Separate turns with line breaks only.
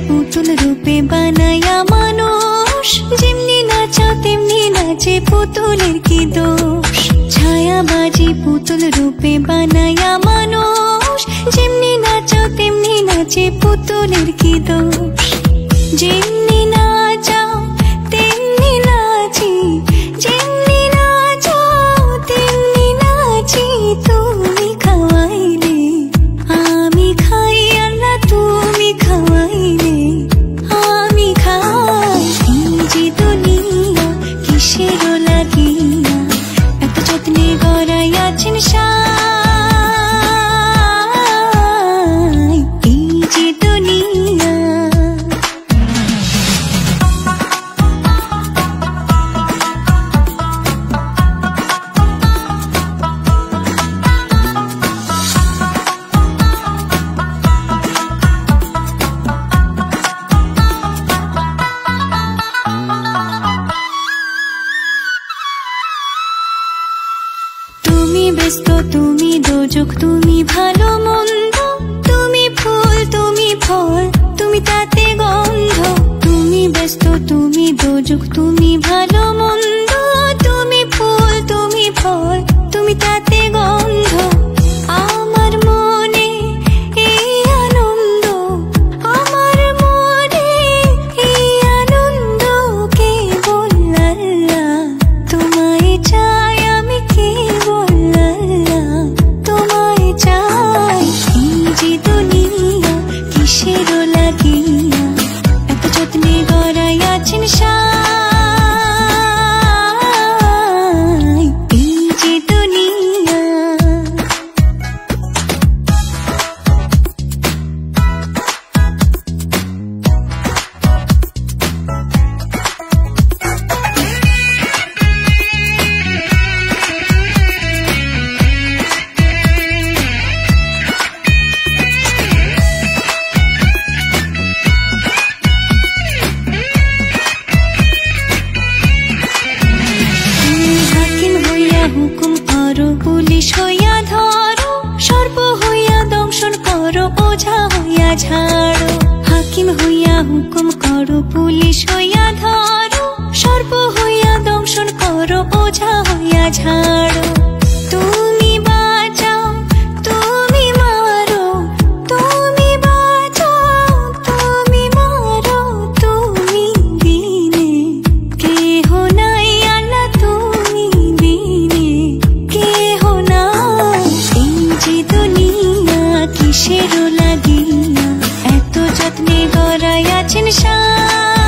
পুতুল রূপে বানায়া মানুষ, যেমনি নাচো তেমনি নাচে পুতুলের কি দোষ। ছায়াবাজি পুতুল রূপে বানায়া মানুষ, যেমনি নাচো তেমনি নাচে পুতুলের কি দোষ। যেমনি নাচাও তেমনি নাচি, যেমনি নাচাও তেমনি নাচি। তুমি খাওয়াইলে আমি খাই, আল্লাহ তুমি খাওয়াইলে আমি খাই। এই যে দুনিয়া কিসের লাগিয়া এত যত্নে গড়াইয়াছেন সাই। এই যে দুনিয়া তুমি ব্যস্ত, তুমি দোজক, তুমি ভালো মন্দ, তুমি ফুল, তুমি ফল, তুমি তাতে গন্ধ। তুমি ব্যস্ত, তুমি দোজক, তুমি ভালো মন্দ, তুমি ফুল, তুমি ফল, তুমি তাতে গন্ধ। আমার মনে এই আনন্দ, আমার মনে এই আনন্দ, কেবল আল্লাহ তোমায় চাই, আমি কেবল আল্লাহ তোমায় চাই। এই যে দুনিয়া কিসের লাগিয়া এত যত্নে গড়াইয়াছেন সাই। এই যে দুনিয়া হুকুম করো, পুলিশ হইয়া ধরো, সর্প হইয়া দংশন করো, ওঝা হইয়া ঝাড়ো। হাকিম হইয়া হুকুম করো, পুলিশ হইয়া ধরো, সর্প হইয়া দংশন করো, ওঝা হইয়া ঝাড়ো। তুমি বাঁচাও, তুমি মারো, তুমি বাঁচাও, তুমি মারো, তুমি বিনে কেহ নাই, আল্লাহ তুমি বিনে কেহ নাই। এই যে দুনিয়া কিসের লাগিয়া এত যত্নে গড়াইয়াছেন সাই।